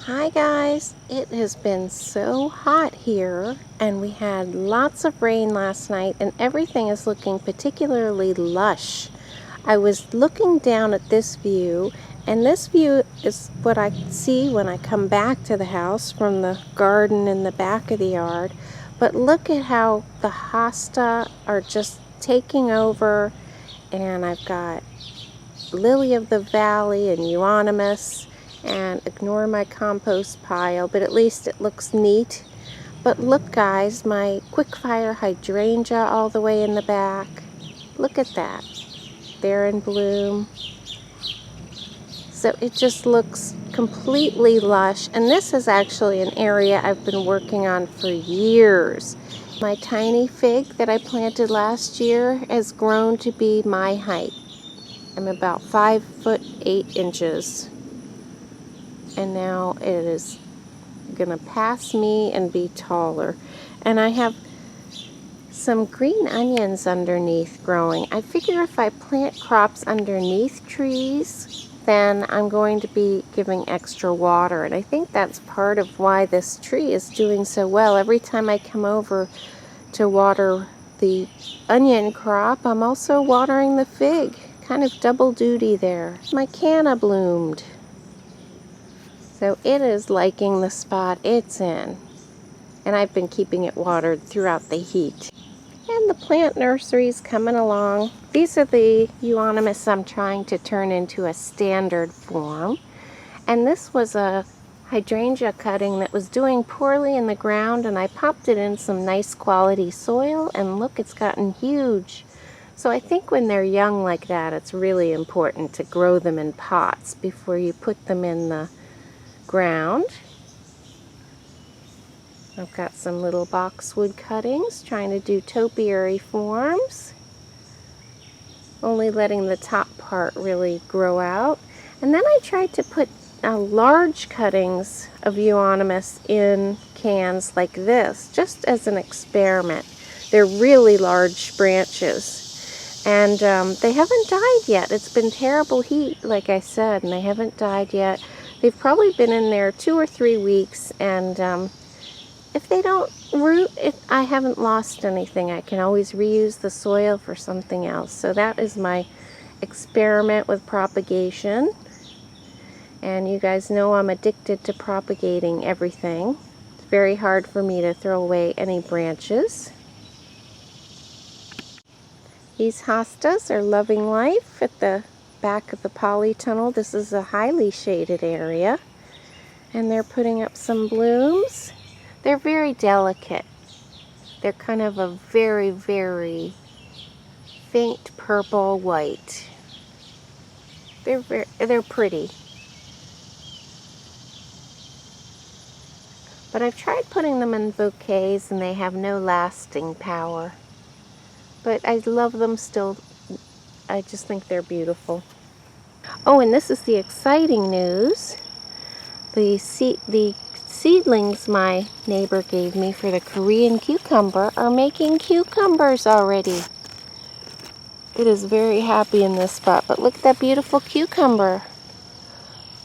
Hi guys, it has been so hot here and we had lots of rain last night and everything is looking particularly lush. I was looking down at this view and this view is what I see when I come back to the house from the garden in the back of the yard. But look at how the hosta are just taking over, and I've got lily of the valley and euonymus, and ignore my compost pile, but at least it looks neat. But look guys, my quickfire hydrangea all the way in the back. Look at that. They're in bloom. So it just looks completely lush, and this is actually an area I've been working on for years. My tiny fig that I planted last year has grown to be my height. I'm about 5'8" and now it is gonna pass me and be taller. And I have some green onions underneath growing. I figure if I plant crops underneath trees, then I'm going to be giving extra water, and I think that's part of why this tree is doing so well. Every time I come over to water the onion crop, I'm also watering the fig. Kind of double duty there. My canna bloomed. So it is liking the spot it's in, and I've been keeping it watered throughout the heat. And the plant nursery's coming along. These are the euonymus I'm trying to turn into a standard form. And this was a hydrangea cutting that was doing poorly in the ground, and I popped it in some nice quality soil, and look, it's gotten huge. So I think when they're young like that, it's really important to grow them in pots before you put them in the ground. I've got some little boxwood cuttings trying to do topiary forms, only letting the top part really grow out. And then I tried to put large cuttings of euonymus in cans like this, just as an experiment. They're really large branches, and they haven't died yet. It's been terrible heat, like I said, and they haven't died yet. They've probably been in there 2 or 3 weeks, and if they don't root, I haven't lost anything. I can always reuse the soil for something else. So that is my experiment with propagation. And you guys know I'm addicted to propagating everything. It's very hard for me to throw away any branches. These hostas are loving life at the back of the polytunnel. This is a highly shaded area, and they're putting up some blooms. They're very delicate. They're kind of a very, very faint purple white. They're pretty. But I've tried putting them in bouquets and they have no lasting power. But I love them still. I just think they're beautiful. Oh, and this is the exciting news. The seedlings my neighbor gave me for the Korean cucumber are making cucumbers already. It is very happy in this spot, but look at that beautiful cucumber.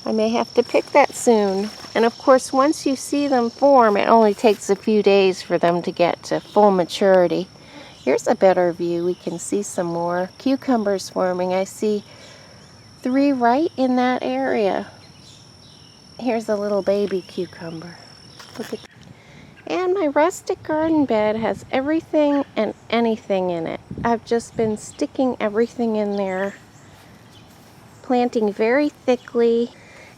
I may have to pick that soon. And of course, once you see them form, it only takes a few days for them to get to full maturity. Here's a better view. We can see some more cucumbers forming. I see 3 right in that area. Here's a little baby cucumber. Look at, and my rustic garden bed has everything and anything in it. I've just been sticking everything in there, planting very thickly.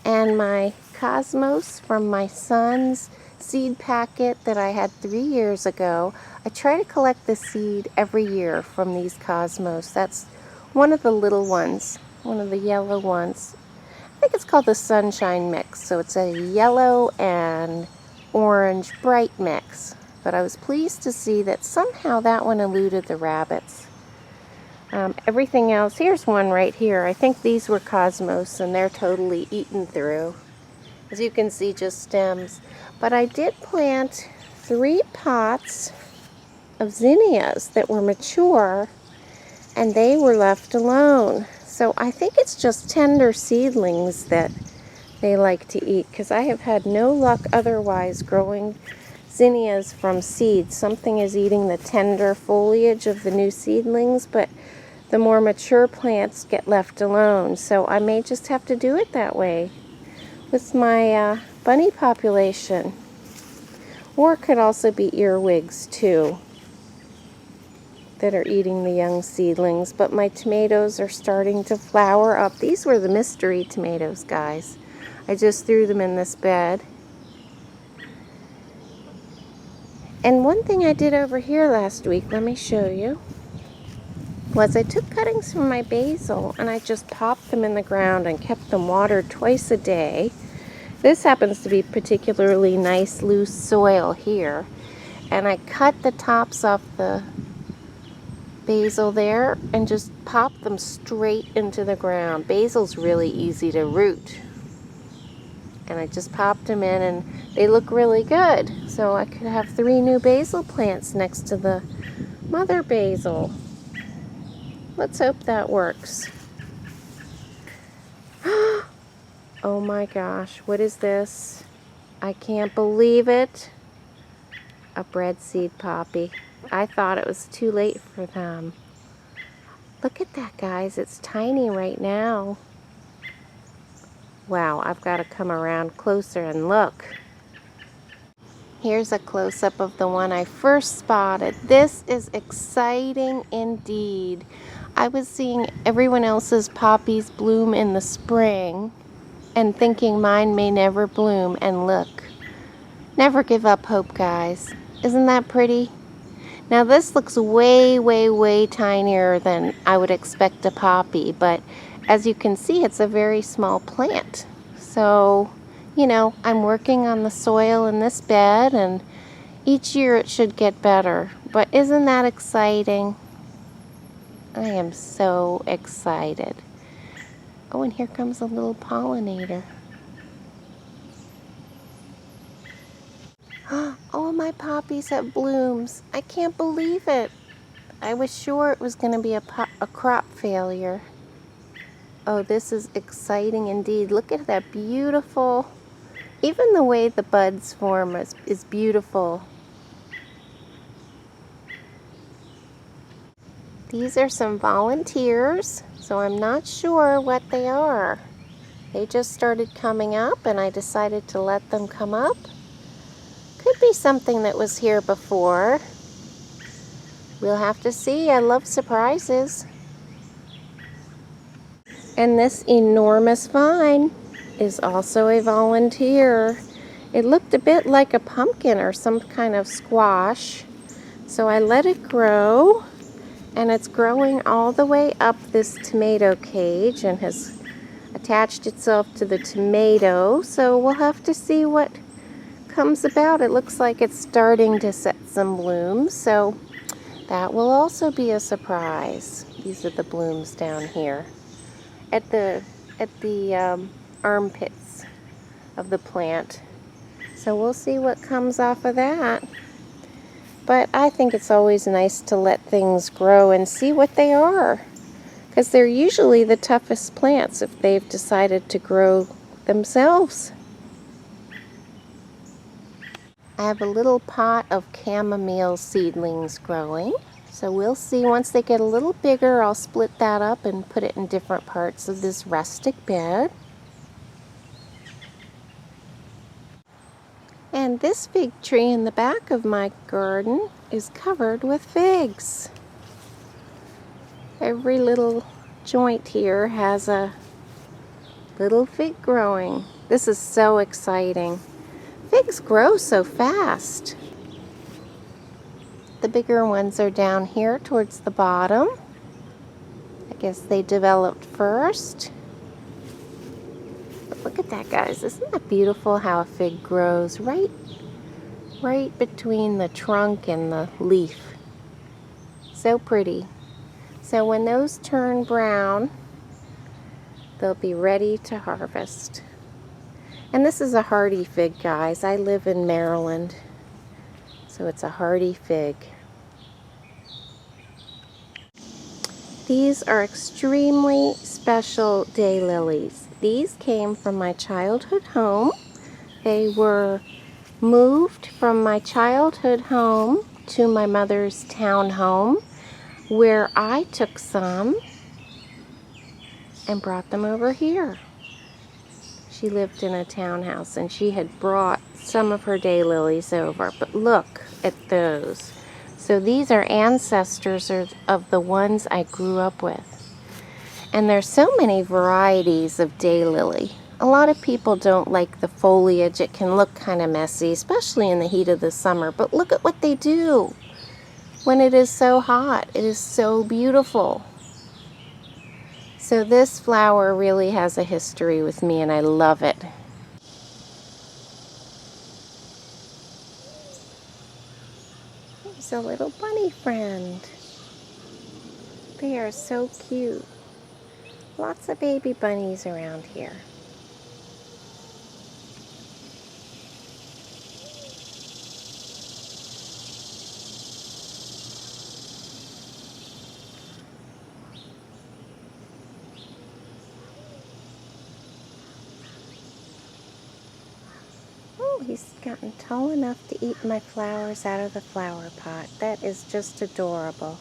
And my cosmos from my son's seed packet that I had 3 years ago, I try to collect the seed every year from these cosmos. That's one of the little ones, one of the yellow ones. I think it's called the Sunshine Mix, so it's a yellow and orange bright mix. But I was pleased to see that somehow that one eluded the rabbits. Everything else, here's one right here. I think these were cosmos and they're totally eaten through. As you can see, just stems. But I did plant 3 pots of zinnias that were mature, and they were left alone. So I think it's just tender seedlings that they like to eat, because I have had no luck otherwise growing zinnias from seeds. Something is eating the tender foliage of the new seedlings, but the more mature plants get left alone. So I may just have to do it that way with my bunny population. Or it could also be earwigs too that are eating the young seedlings. But my tomatoes are starting to flower up. These were the mystery tomatoes, guys. I just threw them in this bed. And one thing I did over here last week, let me show you, was I took cuttings from my basil and I just popped them in the ground and kept them watered twice a day. This happens to be particularly nice loose soil here. And I cut the tops off the basil there and just popped them straight into the ground. Basil's really easy to root. And I just popped them in and they look really good. So I could have 3 new basil plants next to the mother basil. Let's hope that works. Oh my gosh, what is this? I can't believe it. A breadseed poppy. I thought it was too late for them. Look at that, guys. It's tiny right now. Wow, I've got to come around closer and look. Here's a close-up of the one I first spotted. This is exciting indeed. I was seeing everyone else's poppies bloom in the spring and thinking mine may never bloom, and look. Never give up hope, guys. Isn't that pretty? Now this looks way, way, way tinier than I would expect a poppy, but as you can see, it's a very small plant. So, you know, I'm working on the soil in this bed, and each year it should get better. But isn't that exciting? I am so excited. Oh, and here comes a little pollinator. Oh, my poppies have blooms. I can't believe it. I was sure it was going to be a crop failure. Oh, this is exciting indeed. Look at that beautiful, even the way the buds form is beautiful. These are some volunteers, so I'm not sure what they are. They just started coming up and I decided to let them come up. Could be something that was here before. We'll have to see. I love surprises. And this enormous vine is also a volunteer. It looked a bit like a pumpkin or some kind of squash. So I let it grow, and it's growing all the way up this tomato cage and has attached itself to the tomato. So we'll have to see what comes about. It looks like it's starting to set some blooms, so that will also be a surprise. These are the blooms down here at the armpits of the plant. So we'll see what comes off of that. But I think it's always nice to let things grow and see what they are, because they're usually the toughest plants if they've decided to grow themselves. I have a little pot of chamomile seedlings growing. So we'll see. Once they get a little bigger, I'll split that up and put it in different parts of this rustic bed. And this fig tree in the back of my garden is covered with figs. Every little joint here has a little fig growing. This is so exciting. Figs grow so fast. The bigger ones are down here towards the bottom. I guess they developed first. But look at that, guys. Isn't that beautiful how a fig grows right between the trunk and the leaf? So pretty. So when those turn brown, they'll be ready to harvest. And this is a hardy fig, guys. I live in Maryland, so it's a hardy fig. These are extremely special daylilies. These came from my childhood home. They were moved from my childhood home to my mother's town home, where I took some and brought them over here. She lived in a townhouse and she had brought some of her daylilies over, but look at those. So these are ancestors of the ones I grew up with. And there's so many varieties of daylily. A lot of people don't like the foliage. It can look kind of messy, especially in the heat of the summer. But look at what they do when it is so hot. It is so beautiful. So this flower really has a history with me and I love it. There's a little bunny friend. They are so cute. Lots of baby bunnies around here. Oh, he's gotten tall enough to eat my flowers out of the flower pot. That is just adorable.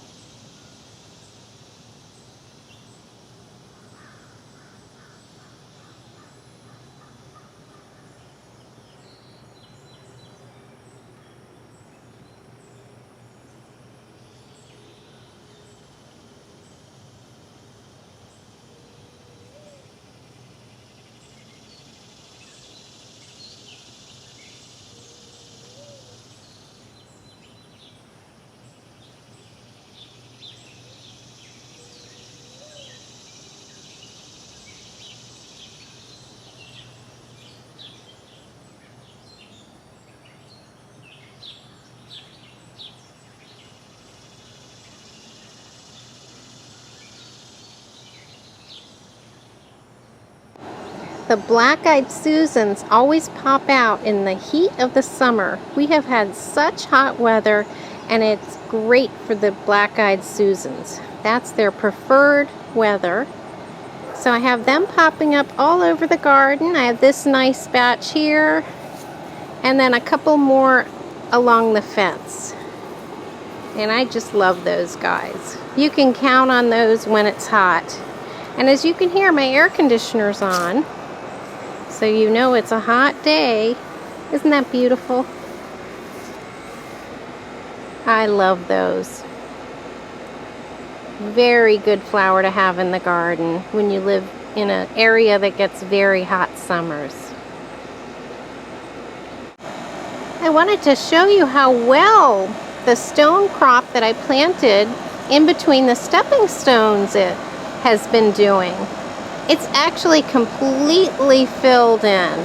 The black-eyed Susans always pop out in the heat of the summer. We have had such hot weather and it's great for the black-eyed Susans. That's their preferred weather. So I have them popping up all over the garden. I have this nice batch here and then a couple more along the fence. And I just love those guys. You can count on those when it's hot. And as you can hear, my air conditioner's on. So you know it's a hot day. Isn't that beautiful? I love those. Very good flower to have in the garden when you live in an area that gets very hot summers. I wanted to show you how well the stone crop that I planted in between the stepping stones it has been doing. It's actually completely filled in.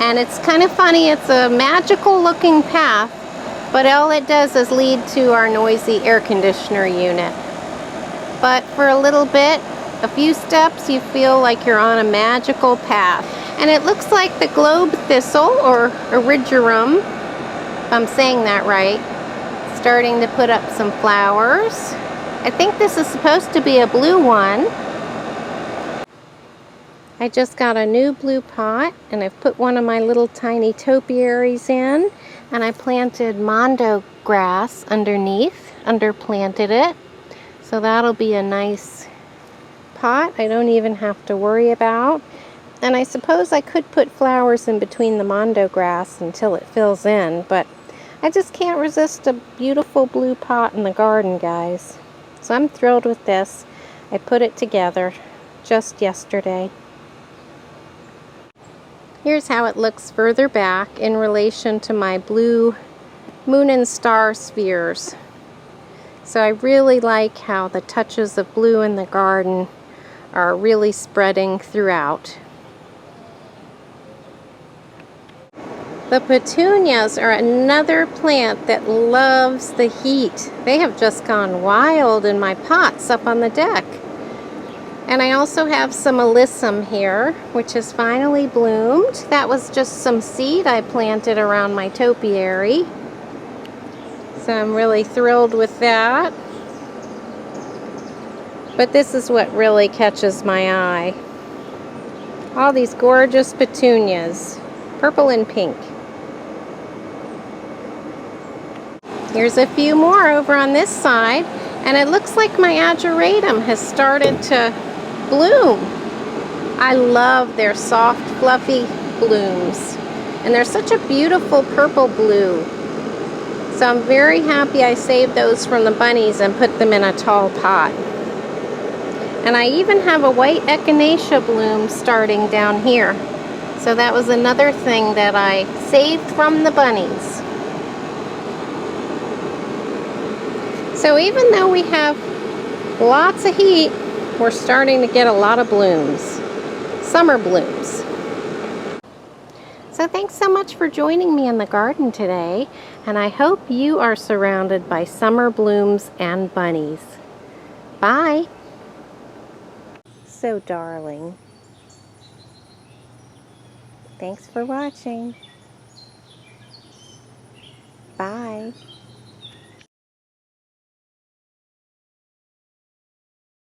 And it's kind of funny, it's a magical looking path, but all it does is lead to our noisy air conditioner unit. But for a little bit, a few steps, you feel like you're on a magical path. And it looks like the globe thistle, or erigerum, if I'm saying that right, starting to put up some flowers. I think this is supposed to be a blue one. I just got a new blue pot and I've put one of my little tiny topiaries in, and I planted mondo grass underneath, underplanted it. So that'll be a nice pot I don't even have to worry about. And I suppose I could put flowers in between the mondo grass until it fills in, but I just can't resist a beautiful blue pot in the garden, guys. So I'm thrilled with this. I put it together just yesterday. Here's how it looks further back in relation to my blue moon and star spheres. So I really like how the touches of blue in the garden are really spreading throughout. The petunias are another plant that loves the heat. They have just gone wild in my pots up on the deck. And I also have some alyssum here, which has finally bloomed. That was just some seed I planted around my topiary. So I'm really thrilled with that. But this is what really catches my eye. All these gorgeous petunias, purple and pink. Here's a few more over on this side, and it looks like my ageratum has started to bloom. I love their soft, fluffy blooms, and they're such a beautiful purple blue. So I'm very happy I saved those from the bunnies and put them in a tall pot. And I even have a white echinacea bloom starting down here. So that was another thing that I saved from the bunnies. So even though we have lots of heat, we're starting to get a lot of blooms. Summer blooms. So thanks so much for joining me in the garden today, and I hope you are surrounded by summer blooms and bunnies. Bye! So darling. Thanks for watching. Bye.